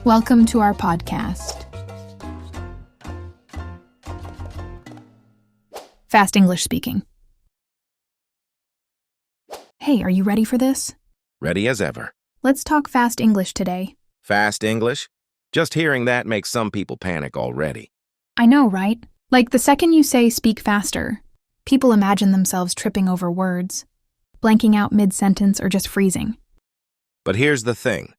Welcome to our podcast. Fast English Speaking. Hey, are you ready for this? Ready as ever. Let's talk fast English today. Fast English? Just hearing that makes some people panic already. I know, right? Like the second you say speak faster, people imagine themselves tripping over words, blanking out mid-sentence or just freezing. But here's the thing.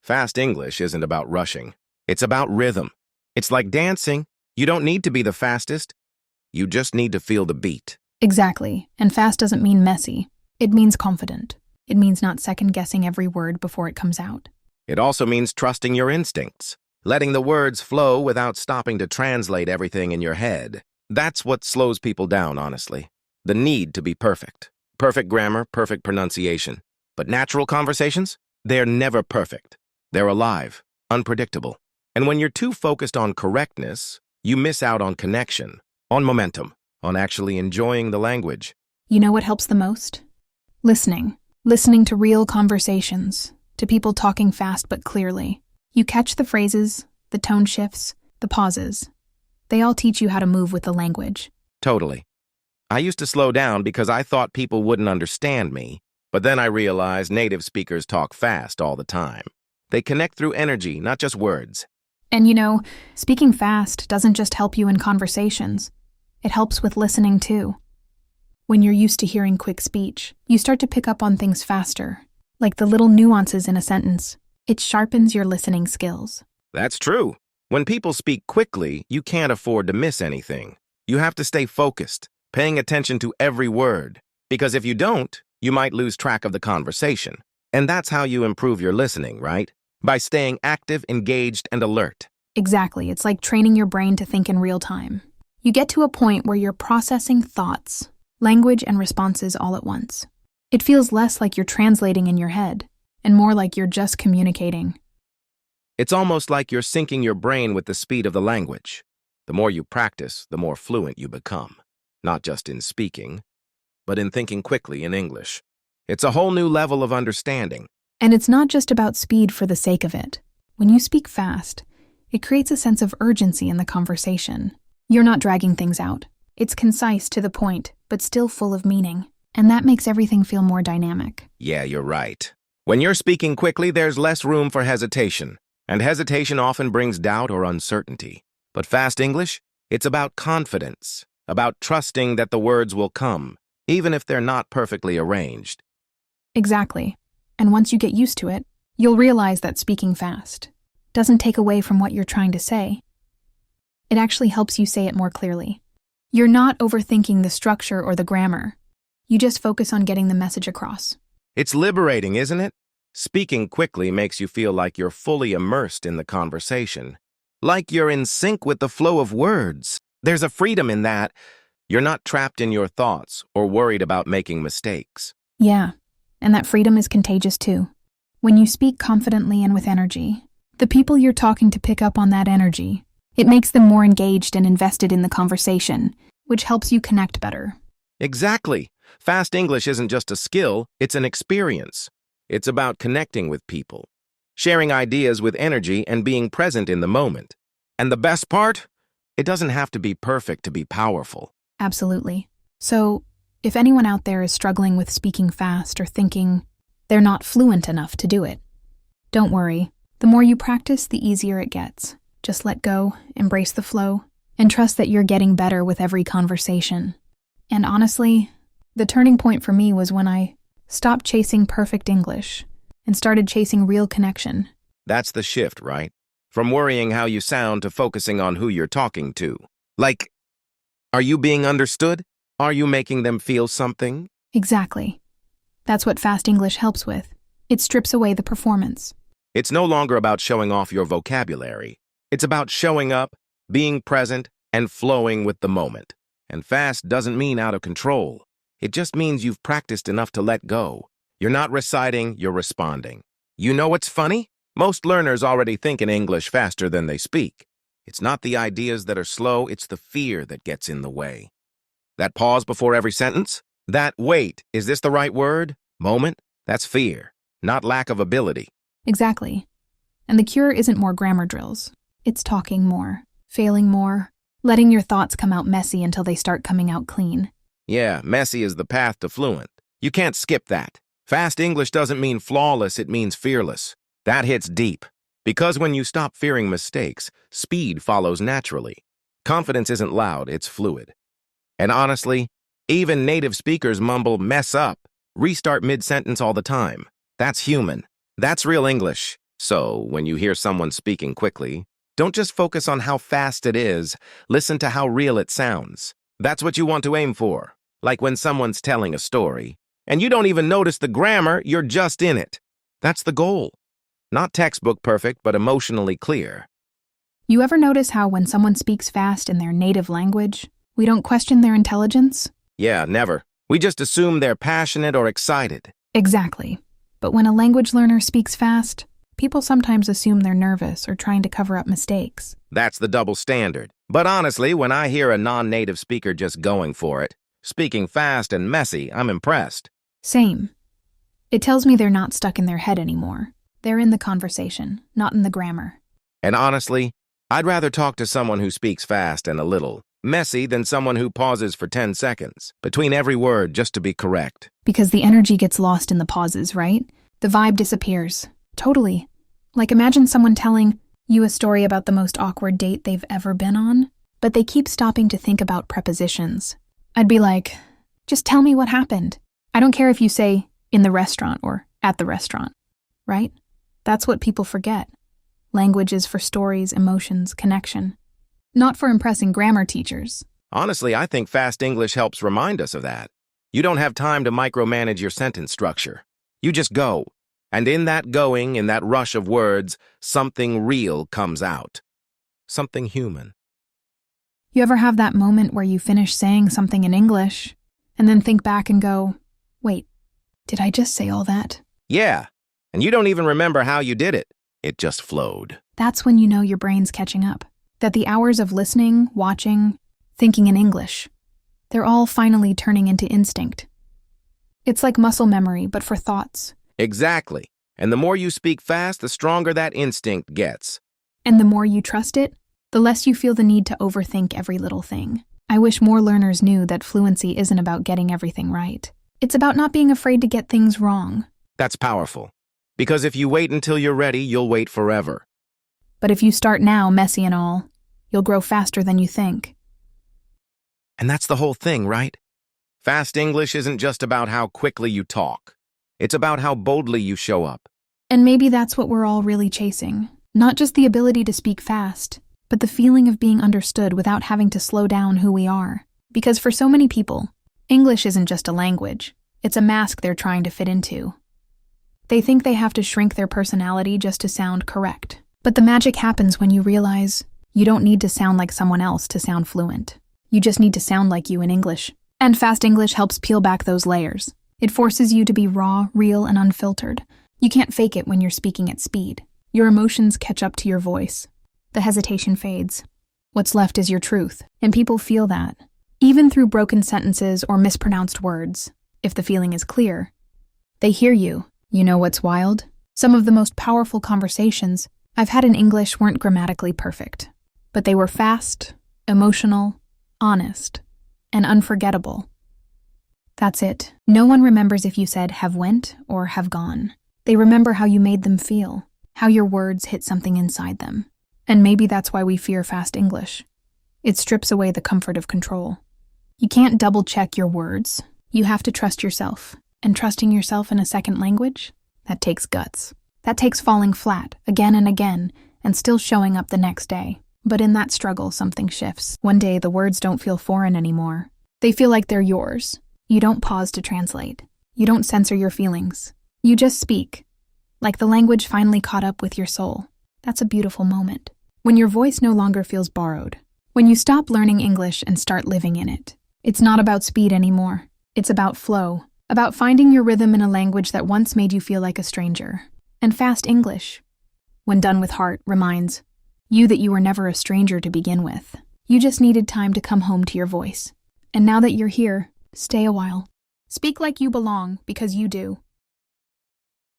Fast English isn't about rushing. It's about rhythm. It's like dancing. You don't need to be the fastest. You just need to feel the beat. Exactly. And fast doesn't mean messy. It means confident. It means not second-guessing every word before it comes out. It also means trusting your instincts, letting the words flow without stopping to translate everything in your head. That's what slows people down, honestly. The need to be perfect. Perfect grammar, perfect pronunciation. But natural conversations? They're never perfect. They're alive, unpredictable. And when you're too focused on correctness, you miss out on connection, on momentum, on actually enjoying the language. You know what helps the most? Listening. Listening to real conversations, to people talking fast but clearly. You catch the phrases, the tone shifts, the pauses. They all teach you how to move with the language. Totally. I used to slow down because I thought people wouldn't understand me, but then I realized native speakers talk fast all the time. They connect through energy, not just words. And you know, speaking fast doesn't just help you in conversations. It helps with listening too. When you're used to hearing quick speech, you start to pick up on things faster, like the little nuances in a sentence. It sharpens your listening skills. That's true. When people speak quickly, you can't afford to miss anything. You have to stay focused, paying attention to every word. Because if you don't, you might lose track of the conversation. And that's how you improve your listening, right? By staying active, engaged, and alert. Exactly. It's like training your brain to think in real time. You get to a point where you're processing thoughts, language, and responses all at once. It feels less like you're translating in your head, and more like you're just communicating. It's almost like you're syncing your brain with the speed of the language. The more you practice, the more fluent you become. Not just in speaking, but in thinking quickly in English. It's a whole new level of understanding. And it's not just about speed for the sake of it. When you speak fast, it creates a sense of urgency in the conversation. You're not dragging things out. It's concise to the point, but still full of meaning. And that makes everything feel more dynamic. Yeah, you're right. When you're speaking quickly, there's less room for hesitation. And hesitation often brings doubt or uncertainty. But fast English? It's about confidence, about trusting that the words will come, even if they're not perfectly arranged. Exactly. And once you get used to it, you'll realize that speaking fast doesn't take away from what you're trying to say. It actually helps you say it more clearly. You're not overthinking the structure or the grammar. You just focus on getting the message across. It's liberating, isn't it? Speaking quickly makes you feel like you're fully immersed in the conversation, like you're in sync with the flow of words. There's a freedom in that. You're not trapped in your thoughts or worried about making mistakes. Yeah, and that freedom is contagious too. When you speak confidently and with energy, the people you're talking to pick up on that energy. It makes them more engaged and invested in the conversation, which helps you connect better. Exactly. Fast English isn't just a skill, it's an experience. It's about connecting with people, sharing ideas with energy, and being present in the moment. And the best part? It doesn't have to be perfect to be powerful. Absolutely. So, if anyone out there is struggling with speaking fast or thinking they're not fluent enough to do it, don't worry. The more you practice, the easier it gets. Just let go, embrace the flow, and trust that you're getting better with every conversation. And honestly, the turning point for me was when I stopped chasing perfect English and started chasing real connection. That's the shift, right? From worrying how you sound to focusing on who you're talking to. Like, are you being understood? Are you making them feel something? Exactly. That's what fast English helps with. It strips away the performance. It's no longer about showing off your vocabulary. It's about showing up, being present, and flowing with the moment. And fast doesn't mean out of control. It just means you've practiced enough to let go. You're not reciting, you're responding. You know what's funny? Most learners already think in English faster than they speak. It's not the ideas that are slow, it's the fear that gets in the way. That pause before every sentence? That wait, is this the right word? Moment? That's fear, not lack of ability. Exactly. And the cure isn't more grammar drills. It's talking more, failing more, letting your thoughts come out messy until they start coming out clean. Yeah, messy is the path to fluent. You can't skip that. Fast English doesn't mean flawless, it means fearless. That hits deep. Because when you stop fearing mistakes, speed follows naturally. Confidence isn't loud, it's fluid. And honestly, even native speakers mumble mess up, restart mid-sentence all the time. That's human. That's real English. So, when you hear someone speaking quickly, don't just focus on how fast it is, listen to how real it sounds. That's what you want to aim for. Like when someone's telling a story, and you don't even notice the grammar, you're just in it. That's the goal. Not textbook perfect, but emotionally clear. You ever notice how when someone speaks fast in their native language, we don't question their intelligence? Yeah, never. We just assume they're passionate or excited. Exactly. But when a language learner speaks fast, people sometimes assume they're nervous or trying to cover up mistakes. That's the double standard. But honestly, when I hear a non-native speaker just going for it, speaking fast and messy, I'm impressed. Same. It tells me they're not stuck in their head anymore. They're in the conversation, not in the grammar. And honestly, I'd rather talk to someone who speaks fast and a little messy than someone who pauses for 10 seconds between every word just to be correct. Because the energy gets lost in the pauses, right? The vibe disappears. Totally. Like imagine someone telling you a story about the most awkward date they've ever been on, but they keep stopping to think about prepositions. I'd be like, just tell me what happened. I don't care if you say in the restaurant or at the restaurant, right? That's what people forget. Language is for stories, emotions, connection. Not for impressing grammar teachers. Honestly, I think fast English helps remind us of that. You don't have time to micromanage your sentence structure. You just go. And in that going, in that rush of words, something real comes out. Something human. You ever have that moment where you finish saying something in English and then think back and go, wait, did I just say all that? Yeah. And you don't even remember how you did it. It just flowed. That's when you know your brain's catching up. That the hours of listening, watching, thinking in English, they're all finally turning into instinct. It's like muscle memory, but for thoughts. Exactly. And the more you speak fast, the stronger that instinct gets. And the more you trust it, the less you feel the need to overthink every little thing. I wish more learners knew that fluency isn't about getting everything right. It's about not being afraid to get things wrong. That's powerful. Because if you wait until you're ready, you'll wait forever. But if you start now, messy and all, you'll grow faster than you think. And that's the whole thing, right? Fast English isn't just about how quickly you talk. It's about how boldly you show up. And maybe that's what we're all really chasing. Not just the ability to speak fast, but the feeling of being understood without having to slow down who we are. Because for so many people, English isn't just a language. It's a mask they're trying to fit into. They think they have to shrink their personality just to sound correct. But the magic happens when you realize you don't need to sound like someone else to sound fluent. You just need to sound like you in English. And fast English helps peel back those layers. It forces you to be raw, real, and unfiltered. You can't fake it when you're speaking at speed. Your emotions catch up to your voice. The hesitation fades. What's left is your truth, and people feel that. Even through broken sentences or mispronounced words, if the feeling is clear, they hear you. You know what's wild? Some of the most powerful conversations I've had in English weren't grammatically perfect, but they were fast, emotional, honest, and unforgettable. That's it. No one remembers if you said have went or have gone. They remember how you made them feel, how your words hit something inside them. And maybe that's why we fear fast English. It strips away the comfort of control. You can't double-check your words. You have to trust yourself. And trusting yourself in a second language? That takes guts. That takes falling flat, again and again, and still showing up the next day. But in that struggle, something shifts. One day, the words don't feel foreign anymore. They feel like they're yours. You don't pause to translate. You don't censor your feelings. You just speak. Like the language finally caught up with your soul. That's a beautiful moment. When your voice no longer feels borrowed. When you stop learning English and start living in it. It's not about speed anymore. It's about flow. About finding your rhythm in a language that once made you feel like a stranger. And fast English, when done with heart, reminds you that you were never a stranger to begin with. You just needed time to come home to your voice. And now that you're here, stay a while. Speak like you belong, because you do.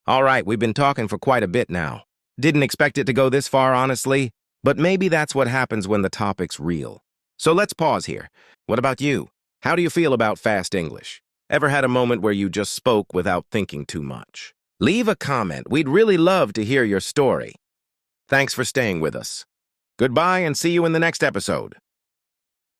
All right, we've been talking for quite a bit now. Didn't expect it to go this far, honestly, but maybe that's what happens when the topic's real. So let's pause here. What about you? How do you feel about fast English? Ever had a moment where you just spoke without thinking too much? Leave a comment. We'd really love to hear your story. Thanks for staying with us. Goodbye and see you in the next episode.